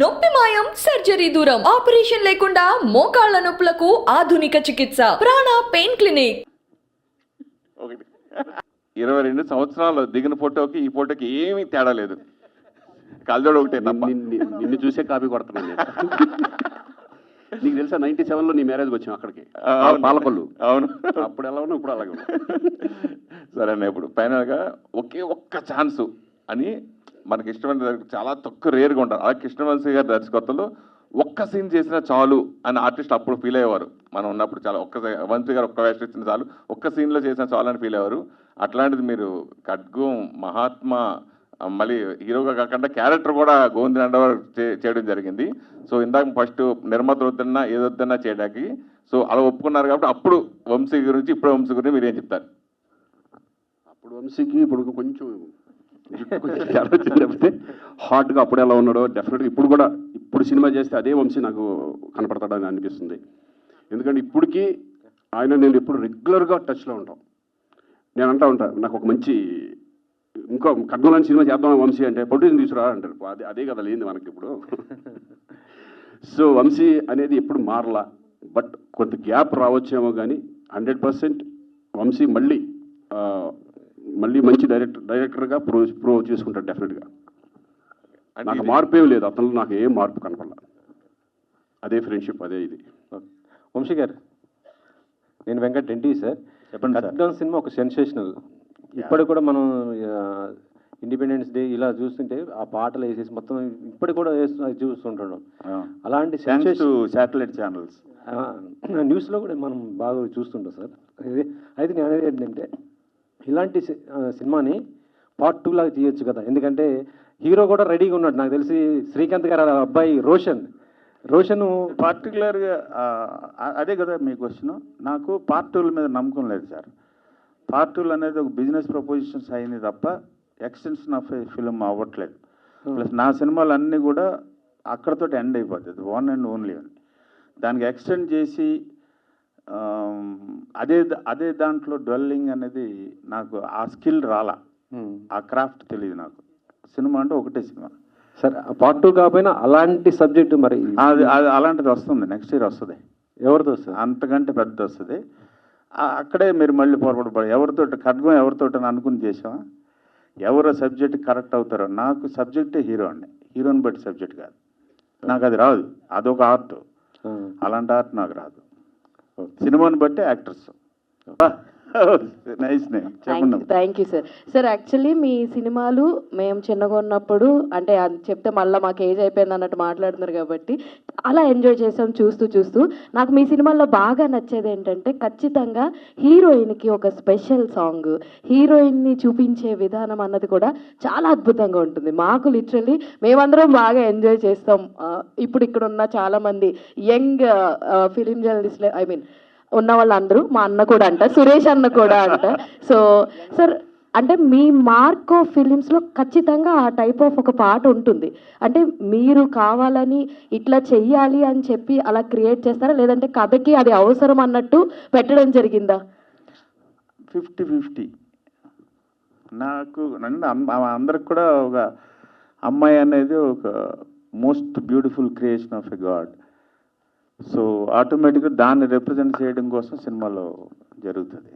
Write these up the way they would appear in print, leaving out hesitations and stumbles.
నొప్పి మాయం, సర్జరీ దూరం, ఆపరేషన్ లేకుండా మోకాళ్ల నొప్పులకు ఆధునిక చికిత్స ప్రాణ పెయిన్ క్లినిక్. 22 సంవత్సరాలు దిగిన ఫోటోకి ఈ ఫోటోకి ఏమీ తేడా లేదు. కళ్ళజోడు ఒకటే తప్ప. నిన్ను చూసే కాపీ కొడుతున్నాను నేను. నీకు తెలుసా 97లో నీ మ్యారేజ్కి వచ్చాం అక్కడికి, పాలకొల్లు. అవును, అప్పుడు ఎలా ఉన్నా ఇప్పుడు అలాగే ఉన్నా. సరేనా. ఇప్పుడు ఫైనల్గా ఒక్క ఛాన్సు అని మనకి ఇష్టమైన చాలా తక్కువ రేర్గా ఉంటారు. అలాగే కృష్ణవంశీ గారి దర్శకత్వంలో ఒక్క సీన్ చేసినా చాలు అని ఆర్టిస్ట్ అప్పుడు ఫీల్ అయ్యేవారు. మనం ఉన్నప్పుడు చాలా వంశీ గారు ఒక్క వేషం ఇచ్చిన చాలు, ఒక్క సీన్లో చేసినా చాలు అని ఫీల్ అయ్యేవారు. అట్లాంటిది మీరు ఖడ్గం, మహాత్మా, మళ్ళీ హీరోగా కాకుండా క్యారెక్టర్ కూడా గోవింద్ నండవర్ చేయడం జరిగింది. సో ఇందాక ఫస్ట్ నిర్మాత వద్దన్నా ఏదొద్దన్నా చేయడానికి సో అలా ఒప్పుకున్నారు కాబట్టి అప్పుడు వంశీ గురించి ఇప్పుడు వంశీ గురించి మీరు ఏం చెప్తారు? అప్పుడు వంశీకి ఇప్పుడు కొంచెం తేడా హాట్గా అప్పుడు ఎలా ఉన్నాడో డెఫినెట్గా ఇప్పుడు సినిమా చేస్తే అదే వంశీ నాకు కనపడతాడని అనిపిస్తుంది. ఎందుకంటే ఇప్పటికీ ఆయన నేను ఎప్పుడు రెగ్యులర్గా టచ్లో ఉంటాం. నేను అంటా నాకు ఒక మంచి ఇంకో ఖడ్గంలోని సినిమా చేద్దాం వంశీ అంటే ప్రొడ్యూసర్ తీసుకురా అంటారు. అదే కదా లేని మనకి ఇప్పుడు. సో వంశీ అనేది ఎప్పుడు మారలా, బట్ కొంత గ్యాప్ రావచ్చేమో కానీ 100% వంశీ మళ్ళీ మంచి డైరెక్టర్గా ప్రూవ్ చేసుకుంటాడు డెఫినెట్గా. నాకు మార్పు ఏం లేదు, అతను నాకు ఏం మార్పు కనపడాల. అదే ఫ్రెండ్షిప్, అదే ఇది. వంశీ గారు, నేను వెంకట్ రెడ్డి సార్. చెప్పండి. ఖడ్గం సినిమా ఒక సెన్సేషనల్. ఇప్పటికి కూడా మనం ఇండిపెండెన్స్ డే ఇలా చూస్తుంటే ఆ పాటలు వేసేసి మొత్తం ఇప్పటికి కూడా చూస్తుంటాం. అలాంటి శాటిలైట్ ఛానల్స్ న్యూస్లో కూడా మనం బాగా చూస్తుంటాం సార్. అయితే నేను అనేది ఏంటంటే ఇలాంటి సినిమాని పార్ట్ 2 లాగా చేయొచ్చు కదా. ఎందుకంటే హీరో కూడా రెడీగా ఉన్నాడు. నాకు తెలిసి శ్రీకాంత్ గారు అబ్బాయి రోషన్ పర్టికులర్గా అదే కదా మీ క్వశ్చన్. నాకు పార్ట్ 2 మీద నమ్మకం లేదు సార్. పార్ట్ 2 అనేది ఒక బిజినెస్ ప్రపోజిషన్స్ అయింది తప్ప ఎక్స్టెన్షన్ ఆఫ్ ఫిల్మ్ అవ్వట్లేదు. ప్లస్ నా సినిమాలు అన్నీ కూడా అక్కడతో ఎండ్ అయిపోతుంది, వన్ అండ్ ఓన్లీ అని. దానికి ఎక్స్టెండ్ చేసి అదే దాంట్లో డ్వెల్లింగ్ అనేది నాకు ఆ స్కిల్ రాలా, ఆ క్రాఫ్ట్ తెలియదు నాకు. సినిమా అంటే ఒకటే సినిమా సార్. పార్ట్ 2 కాకపోయినా అలాంటి సబ్జెక్టు మరి అది అలాంటిది వస్తుంది, నెక్స్ట్ ఇయర్ వస్తుంది. ఎవరితో వస్తుంది? అంతకంటే పెద్ద వస్తుంది. అక్కడే మీరు మళ్ళీ పొరపడబడి ఎవరితో ఖడ్గం ఎవరితో అనుకుని చేసామా, ఎవరో సబ్జెక్ట్ కరెక్ట్ అవుతారో. నాకు సబ్జెక్టే హీరో అండి, హీరోని బట్టి సబ్జెక్ట్ కాదు. నాకు అది రాదు, అదొక ఆర్ట్. అలాంటి ఆర్ట్ నాకు రాదు. సినిమాని బట్టి యాక్టర్స్. Nice name. చెప్పండి. Thank you sir. Sir actually మీ సినిమాలు మేము చిన్నగా ఉన్నప్పుడు అంటే అది చెప్తే మళ్ళీ మాకు ఏజ్ అయిపోయింది అన్నట్టు మాట్లాడుతున్నారు కాబట్టి అలా ఎంజాయ్ చేసాం చూస్తూ. నాకు మీ సినిమాల్లో బాగా నచ్చేది ఏంటంటే ఖచ్చితంగా హీరోయిన్కి ఒక స్పెషల్ సాంగ్, హీరోయిన్ని చూపించే విధానం అన్నది కూడా చాలా అద్భుతంగా ఉంటుంది. మాకు లిటరల్లీ మేమందరం బాగా ఎంజాయ్ చేస్తాం. ఇప్పుడు ఇక్కడ ఉన్న చాలామంది యంగ్ ఫిలిం జర్నలిస్టులు ఉన్న వాళ్ళందరూ, మా అన్న కూడా అంట, సురేష్ అన్న కూడా అంట. సో సార్ అంటే మీ మార్క్ ఆఫ్ ఫిలిమ్స్లో ఖచ్చితంగా ఆ టైప్ ఆఫ్ ఒక పాట ఉంటుంది. అంటే మీరు కావాలని ఇట్లా చెయ్యాలి అని చెప్పి అలా క్రియేట్ చేస్తారా, లేదంటే కథకి అది అవసరం అన్నట్టు పెట్టడం జరిగిందా? 50-50. నాకు అందరికి కూడా ఒక అమ్మాయి అనేది ఒక most beautiful creation of a God. So ఆటోమేటిక్గా దాన్ని రిప్రజెంట్ చేయడం కోసం సినిమాలో జరుగుతుంది.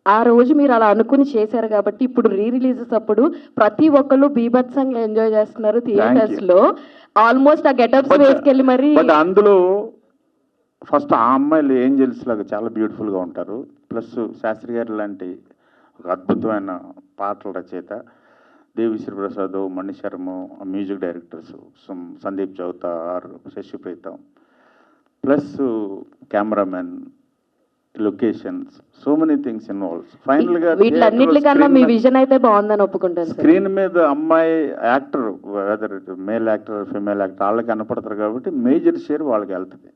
ఆ రోజు మీరు అలా అనుకుని చేశారు కాబట్టి ఇప్పుడు రిలీజెస్ అప్పుడు ప్రతి ఒక్కరు బీభత్సంగా ఎంజాయ్ చేస్తున్నారు థియేటర్స్ లో. ఆల్మోస్ట్ ఆ గెటప్స్ వేసుకెళ్ళి మరి. బట్ అందులో ఫస్ట్ ఆ అమ్మాయిలు ఏంజల్స్ లాగా చాలా బ్యూటిఫుల్గా ఉంటారు. ప్లస్ శాస్త్రి గారు లాంటి ఒక అద్భుతమైన పాటల రచయిత, Devi Sri Prasad, Mani Sharma, music directors Sandeep Chowta, Shashi Preetham, plus cameramen, locations, so many things involves. Final గా వీటన్నిటికన్నా మీ విజన్ అయితే బాగుందని ఒప్పుకుంటాను. స్క్రీన్ మీద అమ్మాయి actor, weather male actor female actor, వాళ్ళకి కనపడతారు కాబట్టి మేజర్ షేర్ వాళ్ళకి వెళ్తుంది.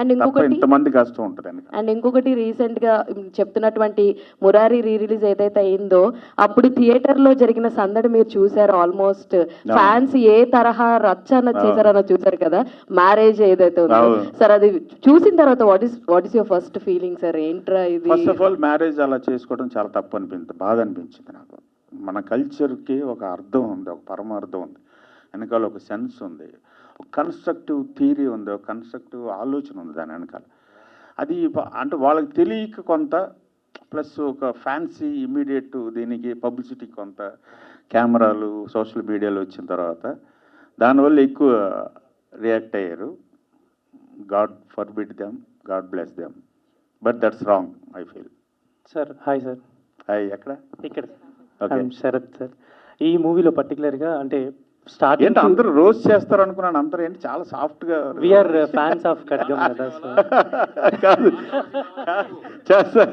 అండ్ ఇంతమంది కష్టం ఉంటుంది. అండ్ ఇంకొకటి రీసెంట్ గా చెప్తున్నటువంటి మురారి రిలీజ్ ఏదైతే అయిందో అప్పుడు థియేటర్ లో జరిగిన సందడి మీరు చూసారు. ఆల్మోస్ట్ ఫ్యాన్స్ ఏ తరహా రచ్చ అన్నది చేశారన్న చూసారు కదా, మ్యారేజ్ ఏదైతే ఉందో సార్. అది చూసిన తర్వాత what is your first feeling sir? ఏంట్రా ఇది? ఫస్ట్ ఆఫ్ ఆల్ మ్యారేజ్ అలా చేసుకోవడం చాలా తప్పు అనిపించింది, బాధ అనిపించింది నాకు. మన కల్చర్కి ఒక అర్థం ఉంది, ఒక పరమార్థం ఉంది, వెనకాల ఒక సెన్స్ ఉంది. కన్స్ట్రక్టివ్ థియరీ ఉంది, ఒక కన్స్ట్రక్టివ్ ఆలోచన ఉంది దాని వెనకాల. అది అంటే వాళ్ళకి తెలియక కొంత, ప్లస్ ఒక ఫ్యాన్సీ ఇమీడియట్ దీనికి పబ్లిసిటీ కొంత, కెమెరాలు సోషల్ మీడియాలో వచ్చిన తర్వాత దానివల్ల ఎక్కువ రియాక్ట్ అయ్యారు. God forbid them, God bless them, but that's wrong I feel. Sir hi sir. Hi, ఎక్కడ? ఇక్కడ ఓకే. శరత్ సార్. ఈ మూవీలో పర్టికులర్గా అంటే ఏంటి స్టార్టింగ్ అందరూ రోజ్ చేస్తారు అనుకున్నాను, అందరూ ఏంటి చాలా సాఫ్ట్గా. వీఆర్ ఫ్యాన్స్ ఆఫ్ ఖడ్గం కదా సార్. కాదు చేస్తా.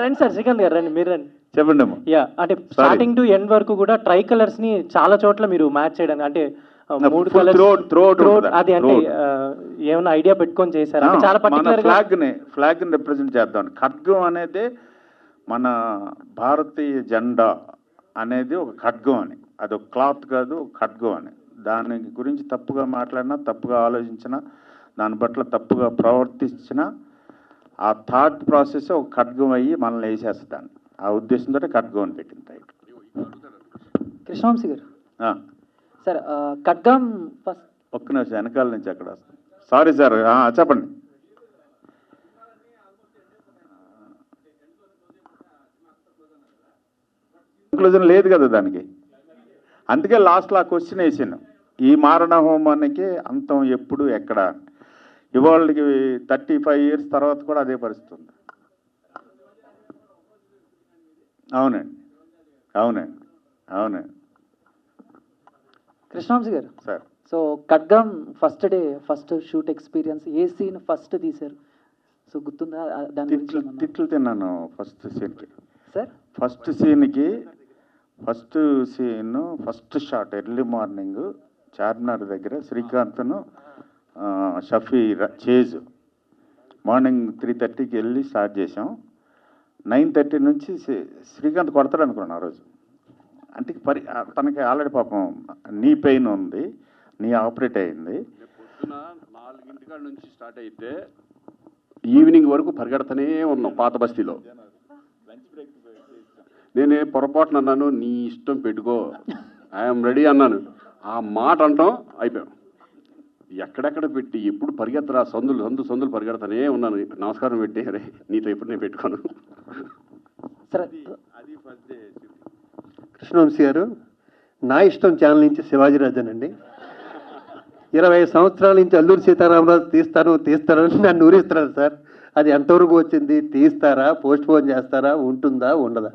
రండి సార్, శ్రీకాంత్ గారు రండి, మీరు రండి. చెప్పండి అమ్మా. యా, అంటే స్టార్టింగ్ టు ఎండ్ వరకు కూడా ట్రై కలర్స్ ని చాలా చోట్ల మీరు మ్యాచ్ చేయడానికి అంటే మూడు Full కలర్స్ throat ఉంటుంది. అది అంటే Throat. ఏమైనా ఐడియా పెట్టుకొని చేశారు అంటే చాలా పర్టికులర్ గా ఫ్లాగ్ ని రిప్రజెంట్ చేద్దాం. ఖడ్గం అనేది మన భారతీయ జెండా అనేది ఒక ఖడ్గం అని, అది ఒక క్లాత్ కాదు, ఒక ఖడ్గం అని. దాని గురించి తప్పుగా మాట్లాడినా, తప్పుగా ఆలోచించినా, దాని పట్ల తప్పుగా ప్రవర్తించినా ఆ థాట్ ప్రాసెస్ ఒక ఖడ్గం అయ్యి మనల్ని వేసేస్తాను. ఆ ఉద్దేశంతో ఖడ్గం అని పెట్టింది టైటిల్. కృష్ణవంశీ గారు ఆ, సార్, ఖడ్గం ఫస్ట్ ఒక్క నిమిషం, వెనకాల నుంచి అక్కడ వస్తాను. సారీ సార్, చెప్పండి. కంక్లూజన్ లేదు కదా దానికి, అందుకే లాస్ట్లో ఆ క్వశ్చన్ వేసాను, ఈ మారణ హోమానికి అంతం ఎప్పుడు ఎక్కడ. ఇవాళకి 35 years తర్వాత కూడా అదే పరిస్థితి ఉంది. అవునండి, అవునండి, అవునండి కృష్ణవంశీ గారు sir. So Khadgam first day first shoot experience ఏ సీన్ ఫస్ట్ తీశారు? సో గుర్తుందా దాని గురించి ఏమన్నా? తిట్లు తిన్నాను ఫస్ట్ సీన్కి. Sir first scene first shot early morning Charminar దగ్గర శ్రీకాంత్ను షఫీ చేజ్ మార్నింగ్ 3:30కి వెళ్ళి స్టార్ట్ చేసాం. 9:30 నుంచి శ్రీకాంత్ కొడతాడు అనుకున్నాను ఆ రోజు. అంటే తనకి ఆల్రెడీ పాపం నీ పెయిన్ ఉంది, నీ ఆపరేట్ అయింది. పొద్దున 4 నుంచి స్టార్ట్ అయితే ఈవినింగ్ వరకు పరిగెడతానే ఉన్నాం పాత బస్తీలో. నేనే పొరపాటున అన్నాను, నీ ఇష్టం పెట్టుకో, ఐఎమ్ రెడీ అన్నాను. ఆ మాట అంటాం అయిపోయాం. ఎక్కడెక్కడ పెట్టి ఎప్పుడు పరిగెత్తరా, సందులు పరిగెడతానే ఉన్నాను. నమస్కారం పెట్టి, అరే నీతో ఎప్పుడు నేను పెట్టుకోను. అది ఫస్ట్ డే. కృష్ణవంశీ గారు, నా ఇష్టం ఛానల్ నుంచి శివాజీరాజన్ అండి. 20 సంవత్సరాల నుంచి అల్లూరి సీతారామరాజు తీస్తారని నన్ను ఊరిస్తున్నారు సార్. అది ఎంతవరకు వచ్చింది? తీస్తారా, పోస్ట్ పోన్ చేస్తారా, ఉంటుందా, ఉండదా?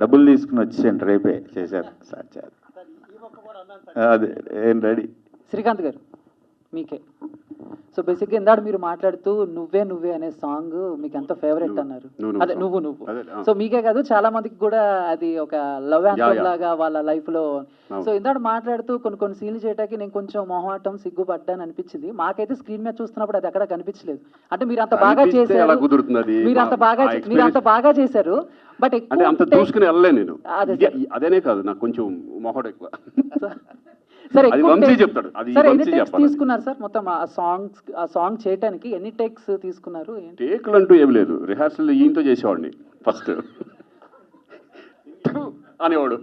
డబ్బులు తీసుకుని వచ్చేయండి, రేపే చేశారు సార్. అదే ఏం రెడీ. శ్రీకాంత్ గారు మీకే. సో బేసిక్గా ఇందాక మీరు మాట్లాడుతూ నువ్వే నువ్వే అనే సాంగ్ మీకు ఎంతో ఫేవరెట్ అన్నారు. అదే నువ్వు అదే, సో మీకే కాదు చాలా మందికి కూడా అది ఒక లవ్ యాంథమ్ యా. లాగా వాళ్ళ లైఫ్ లో. అవును. సో ఇందాక మాట్లాడుతూ కొన్ని సీన్లు చేయడానికి నేను కొంచెం మొహమాటం సిగ్గుపడ్డాను అనిపించింది. మాకైతే స్క్రీన్ మీద చూస్తున్నప్పుడు అది ఎక్కడ కనిపించలేదు. అంటే మీరు అంత బాగా కనిపిస్తే చేశారు, ఎలా కుదురుతుంది అది? మీరు అంత బాగా చేశారు. బట్ అంటే అంత దూసుకుని వెళ్ళలే నేను. అదే అదేనే కాదు, నాకు కొంచెం మొహం ఎక్కువ. సరే అది వంశీ చెప్తాడు, అది సార్ ఎన్ని వంశీ టేక్స్ చెప్పాలి. తీసుకున్నారు సార్ మొత్తం ఆ సాంగ్ చేయడానికి ఎన్ని టేక్స్ తీసుకున్నారు? టేకులు అంటూ ఏం లేదు, రిహార్సల్ ఈయంతో చేసేవాడిని ఫస్ట్ అనేవాడు.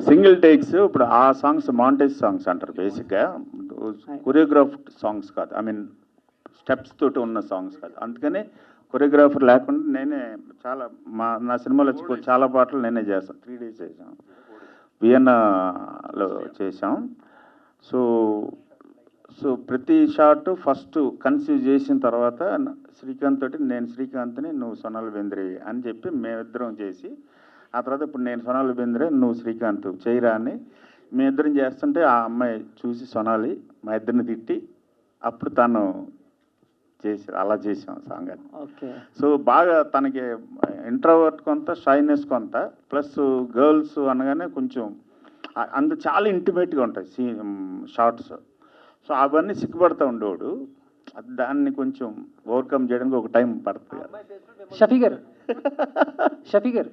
Single takes. ఇప్పుడు ఆ సాంగ్స్ మాంటేజ్ సాంగ్స్ అంటారు బేసిక్గా, కొరియోగ్రాఫ్డ్ సాంగ్స్ కాదు, ఐ మీన్ స్టెప్స్ తోటి ఉన్న సాంగ్స్ కాదు. అందుకని కొరియోగ్రాఫర్ లేకుండా నేనే చాలా నా సినిమాలో వచ్చి చాలా పాటలు నేనే చేస్తాను. 3 days చేసాం, వియన్నాలో చేసాం. సో ప్రతి షాట్ ఫస్ట్ కన్సీవ్ చేసిన తర్వాత శ్రీకాంత్ తోటి, నేను శ్రీకాంత్ని, నువ్వు సోనాల్ బెంద్రే అని చెప్పి మేమిద్దరం చేసి, ఆ తర్వాత ఇప్పుడు నేను సోనాల్ బెంద్రే, నువ్వు శ్రీకాంత్ చేయరా అని మేమిద్దరం చేస్తుంటే ఆ అమ్మాయి చూసి సోనాలి మా ఇద్దరిని తిట్టి అప్పుడు తను చేసి అలా చేసాం సాంగ్ అని. ఓకే. సో బాగా తనకి ఇంట్రోవర్ట్ కొంత, షైనెస్ కొంత, ప్లస్ గర్ల్స్ అనగానే కొంచెం చాలా ఇంటిమేట్గా ఉంటాయి షార్ట్స్. సో అవన్నీ సిగ్గుపడుతూ ఉండేవాడు. దాన్ని కొంచెం ఓవర్కమ్ చేయడానికి ఒక టైం పడుతుంది కదా. షఫీ గారు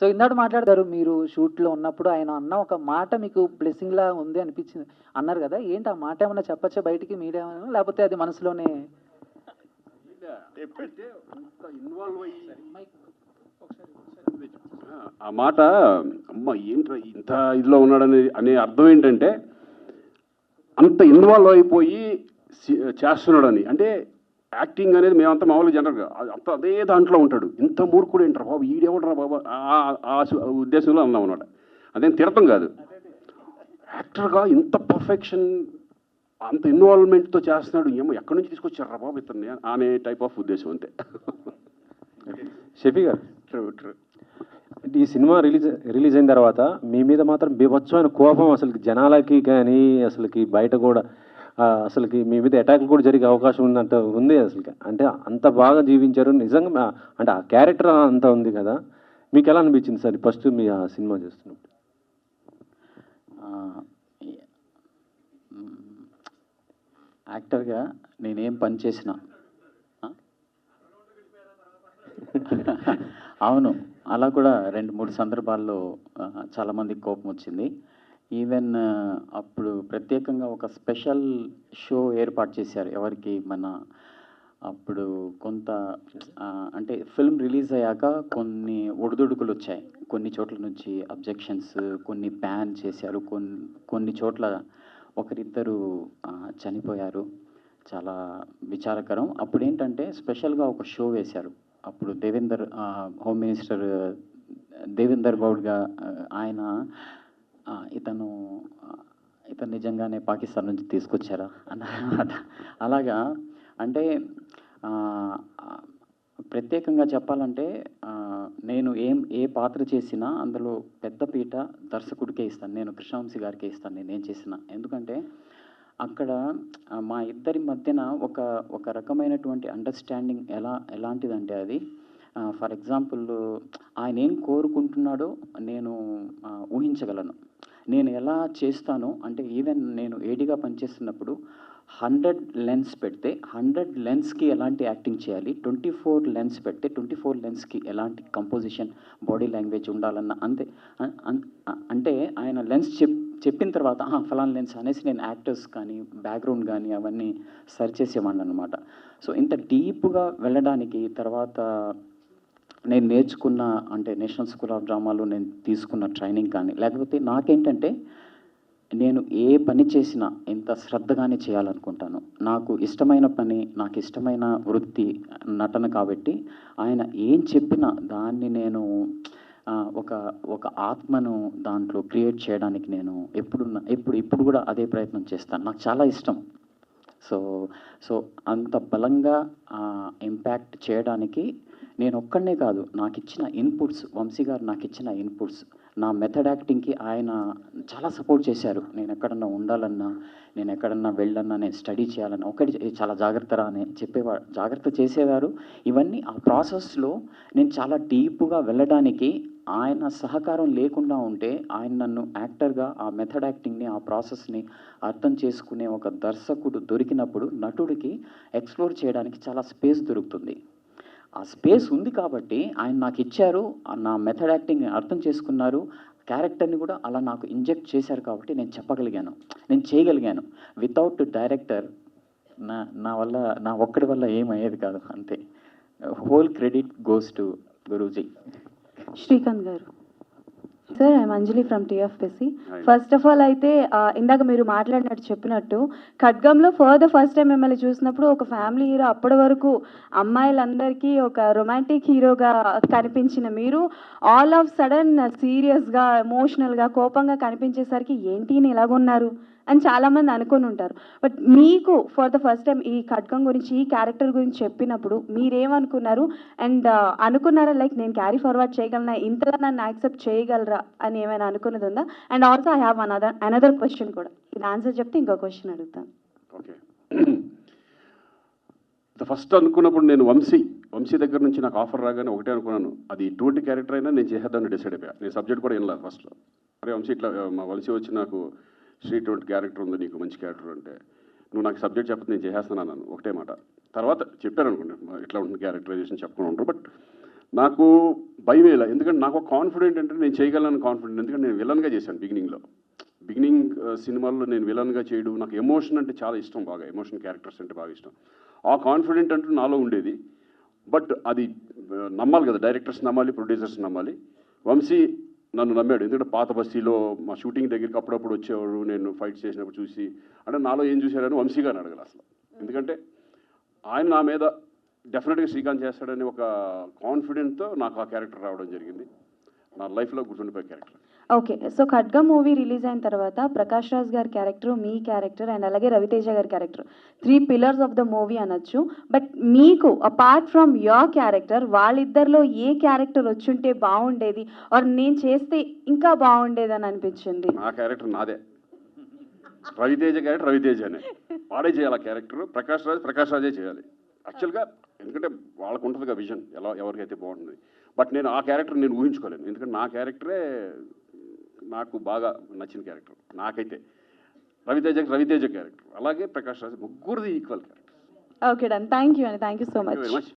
సో ఇందాక మాట్లాడతారు, మీరు షూట్లో ఉన్నప్పుడు ఆయన అన్న ఒక మాట మీకు బ్లెస్సింగ్ లా ఉంది అనిపించింది అన్నారు కదా, ఏంటి ఆ మాట? ఏమన్నా చెప్పచ్చా బయటికి మీడియా, లేకపోతే అది మనసులోనే? ఎప్పుడైతే ఇన్వాల్వ్ అయ్యి ఆ మాట అమ్మ ఏంట్రా ఇంత ఇదిలో ఉన్నాడని అనే అర్థం ఏంటంటే అంత ఇన్వాల్వ్ అయిపోయి చేస్తున్నాడని. అంటే యాక్టింగ్ అనేది మేమంతా మామూలుగా జనరల్గా అంత అదే దాంట్లో ఉంటాడు. ఇంత మూర్ఖుడు ఏంట్రా బాబు, ఈడేవడరా బాబు ఆ ఉద్దేశంలో అన్నాం అన్నమాట. అదేం తిడతాం కాదు, యాక్టర్గా ఇంత పర్ఫెక్షన్ అంత ఇన్వాల్వ్మెంట్తో చేస్తున్నాడు, ఏమో ఎక్కడి నుంచి తీసుకొచ్చారా బాబు ఇతన్ని అనే టైప్ ఆఫ్ ఉద్దేశం అంతే. షఫీ గారు, ట్రూ ఈ సినిమా రిలీజ్ అయిన తర్వాత మీ మీద మాత్రం బీభత్సమైన కోపం అసలుకి జనాలకి కానీ అసలుకి బయట కూడా అసలుకి మీ మీద అటాక్లు కూడా జరిగే అవకాశం ఉన్నట్టు ఉంది అసలుకి. అంటే అంత బాగా జీవించారు నిజంగా, అంటే ఆ క్యారెక్టర్ అంత ఉంది కదా, మీకు ఎలా అనిపించింది సార్ ఫస్ట్ మీ ఆ సినిమా చేస్తున్నప్పుడు? యాక్టర్గా నేనేం పని చేసినా అవును, అలా కూడా 2-3 సందర్భాల్లో చాలామందికి కోపం వచ్చింది. ఈవెన్ అప్పుడు ప్రత్యేకంగా ఒక స్పెషల్ షో ఏర్పాటు చేశారు ఎవరికి, మన అప్పుడు కొంత అంటే ఫిల్మ్ రిలీజ్ అయ్యాక కొన్ని ఒడిదుడుకులు వచ్చాయి, కొన్ని చోట్ల నుంచి అబ్జెక్షన్స్, కొన్ని బ్యాన్ చేశారు, కొన్ని చోట్ల ఒకరిద్దరు చనిపోయారు, చాలా విచారకరం. అప్పుడు ఏంటంటే స్పెషల్గా ఒక షో వేశారు. అప్పుడు హోమ్ మినిస్టర్ దేవేందర్ గౌడ్గా ఆయన ఇతను నిజంగానే పాకిస్తాన్ నుంచి తీసుకొచ్చారా అన్నమాట. అలాగా అంటే ప్రత్యేకంగా చెప్పాలంటే నేను ఏ పాత్ర చేసినా అందులో పెద్ద పీట దర్శకుడికే ఇస్తాను, నేను కృష్ణవంశీ గారికే ఇస్తాను నేనేం చేసినా. ఎందుకంటే అక్కడ మా ఇద్దరి మధ్యన ఒక రకమైనటువంటి అండర్స్టాండింగ్ ఎలాంటిదంటే అది, ఫర్ ఎగ్జాంపుల్ ఆయన ఏం కోరుకుంటున్నాడో నేను ఊహించగలను. నేను ఎలా చేస్తానో అంటే ఈవెన్ నేను ఏడీగా పనిచేస్తున్నప్పుడు 100 లెన్స్ పెడితే 100 లెన్స్కి ఎలాంటి యాక్టింగ్ చేయాలి, 24 లెన్స్ పెడితే 24 లెన్స్కి ఎలాంటి కంపోజిషన్, బాడీ లాంగ్వేజ్ ఉండాలన్న అంతే. అంటే ఆయన లెన్స్ చెప్పిన తర్వాత ఫలానా లెన్స్ అనేసి నేను యాక్టర్స్ కానీ బ్యాక్గ్రౌండ్ కానీ అవన్నీ సర్చ్ చేసేవాడిని అనమాట. సో ఇంత డీప్గా వెళ్ళడానికి తర్వాత నేను నేర్చుకున్న అంటే నేషనల్ స్కూల్ ఆఫ్ డ్రామాలో నేను తీసుకున్న ట్రైనింగ్ కానీ, లేకపోతే నాకేంటంటే నేను ఏ పని చేసినా ఎంత శ్రద్ధగానే చేయాలనుకుంటాను. నాకు ఇష్టమైన పని, నాకు ఇష్టమైన వృత్తి నటన కాబట్టి ఆయన ఏం చెప్పినా దాన్ని నేను ఒక ఆత్మను దాంట్లో క్రియేట్ చేయడానికి నేను ఇప్పుడు కూడా అదే ప్రయత్నం చేస్తాను. నాకు చాలా ఇష్టం. సో అంత బలంగా ఇంపాక్ట్ చేయడానికి నేను ఒక్కడనే కాదు, నాకు ఇచ్చిన ఇన్పుట్స్, వంశీ గారు నాకు ఇచ్చిన ఇన్పుట్స్, నా మెథడ్ యాక్టింగ్కి ఆయన చాలా సపోర్ట్ చేశారు. నేను ఎక్కడన్నా ఉండాలన్నా, నేను ఎక్కడన్నా వెళ్ళన్నా, నేను స్టడీ చేయాలన్నా ఒకటి చాలా జాగ్రత్తరా అని చెప్పేవారు, జాగ్రత్త చేసేవారు. ఇవన్నీ ఆ ప్రాసెస్లో నేను చాలా డీప్గా వెళ్ళడానికి ఆయన సహకారం లేకుండా ఉంటే, ఆయన నన్ను యాక్టర్గా ఆ మెథడ్ యాక్టింగ్ని, ఆ ప్రాసెస్ని అర్థం చేసుకునే ఒక దర్శకుడు దొరికినప్పుడు నటుడికి ఎక్స్ప్లోర్ చేయడానికి చాలా స్పేస్ దొరుకుతుంది. ఆ స్పేస్ ఉంది కాబట్టి ఆయన నాకు ఇచ్చారు, నా మెథడ్ యాక్టింగ్ అర్థం చేసుకున్నారు, క్యారెక్టర్ని కూడా అలా నాకు ఇంజెక్ట్ చేశారు కాబట్టి నేను చెప్పగలిగాను, నేను చేయగలిగాను. వితౌట్ డైరెక్టర్ నా ఒక్కడి వల్ల ఏమయ్యేది కాదు, అంతే. Whole credit goes to Guruji. Srikanth గారు. Sir, I'm Anjali from TFPC. First of all అయితే ఇందాక మీరు మాట్లాడినట్టు చెప్పినట్టు ఖడ్గంలో ఫస్ట్ టైం మిమ్మల్ని చూసినప్పుడు ఒక ఫ్యామిలీ హీరో, అప్పటి వరకు అమ్మాయిలందరికీ ఒక రొమాంటిక్ హీరోగా కనిపించిన మీరు ఆల్ ఆఫ్ సడన్ సీరియస్గా, ఎమోషనల్గా, కోపంగా కనిపించేసరికి ఏంటి ఇలాగున్నారు అని చాలామంది అనుకుని ఉంటారు. బట్ మీకు ఫర్ ద ఫస్ట్ టైం ఈ ఖడ్గం గురించి, ఈ క్యారెక్టర్ గురించి చెప్పినప్పుడు మీరేమనుకున్నారు? అండ్ అనుకున్నారా లైక్ నేను క్యారీ ఫార్వర్డ్ చేయగలనా, ఇంతగా నన్ను యాక్సెప్ట్ చేయగలరా అని ఏమైనా అనుకున్నది ఉందా? And also I have another question కూడా, ఇది ఆన్సర్ చెప్తే ఇంకో క్వశ్చన్ అడుగుతాను. ఓకే. ఫస్ట్ అనుకున్నప్పుడు నేను వంశీ దగ్గర నుంచి నాకు ఆఫర్ రాగానే ఒకటే అనుకున్నాను, అది ఎటువంటి క్యారెక్టర్ అయినా నేను చేసేద్దాన్ని డిసైడ్ అయిపోయా. నేను సబ్జెక్ట్ కూడా ఏం లేదు ఫస్ట్లో. అరే వంశీ ఇట్లా మా వంశీ వచ్చి నాకు ఇటువంటి క్యారెక్టర్ ఉంది, నీకు మంచి క్యారెక్టర్ అంటే నువ్వు నాకు సబ్జెక్ట్ చెప్పదు నేను చేసేస్తున్నాను అన్నాను ఒకటే మాట. తర్వాత చెప్పాను అనుకోండి ఇట్లా ఉంటుంది క్యారెక్టరైజేషన్ చెప్పుకుని ఉంటారు. బట్ నాకు భయం వేయాలి, ఎందుకంటే నాకు ఒక కాన్ఫిడెంట్ అంటే నేను చేయగలను కాన్ఫిడెంట్. ఎందుకంటే నేను విలన్గా చేశాను బిగినింగ్ సినిమాల్లో నేను విలన్గా చేయడం, నాకు ఎమోషన్ అంటే చాలా ఇష్టం, బాగా ఎమోషన్ క్యారెక్టర్స్ అంటే బాగా ఇష్టం. ఆ కాన్ఫిడెంట్ అంటూ నాలో ఉండేది. బట్ అది నమ్మాలి కదా, డైరెక్టర్స్ నమ్మాలి, ప్రొడ్యూసర్స్ నమ్మాలి. వంశీ నన్ను నమ్మాడు, ఎందుకంటే పాత బస్తీలో మా షూటింగ్ దగ్గరికి అప్పుడప్పుడు వచ్చేవాడు, నేను ఫైట్ చేసినప్పుడు చూసి, అంటే నాలో ఏం చూశారని వంశీ గారిని అడగాలి అసలు. ఎందుకంటే ఆయన నా మీద డెఫినెట్గా శ్రీకాంత్ చేస్తాడని ఒక కాన్ఫిడెంట్తో నాకు ఆ క్యారెక్టర్ రావడం జరిగింది. నా లైఫ్లో గుర్తుండిపోయే character. Okay, so Khadga movie release అయిన తర్వాత ప్రకాష్ రాజ్ గారి క్యారెక్టర్, మీ క్యారెక్టర్ అండ్ అలాగే రవితేజ గారి character 3 pillars of the movie అనొచ్చు. బట్ మీకు అపార్ట్ ఫ్రమ్ యోర్ క్యారెక్టర్ వాళ్ళిద్దరిలో ఏ క్యారెక్టర్ వచ్చుంటే బాగుండేది ఆర్ నేను చేస్తే ఇంకా బాగుండేది అని అనిపించింది? నా క్యారెక్టర్ నాదే, రవితేజ క్యారెక్టర్ రవితేజనే, వాడే చేయాలి ఆ క్యారెక్టర్. ప్రకాష్ రాజే చేయాలి యాక్చువల్గా, ఎందుకంటే వాళ్ళకు ఉంటుందిగా విజన్ ఎలా ఎవరికైతే బాగుంటుంది. బట్ నేను ఆ క్యారెక్టర్ నేను ఊహించుకోలేను, ఎందుకంటే నా క్యారెక్టరే నాకు బాగా నచ్చిన క్యారెక్టర్ నాకైతే. రవితేజ క్యారెక్టర్, అలాగే Prakash Raj, ముగ్గురిది equal character. Okay done, thank you అండి, thank you so much. Very much.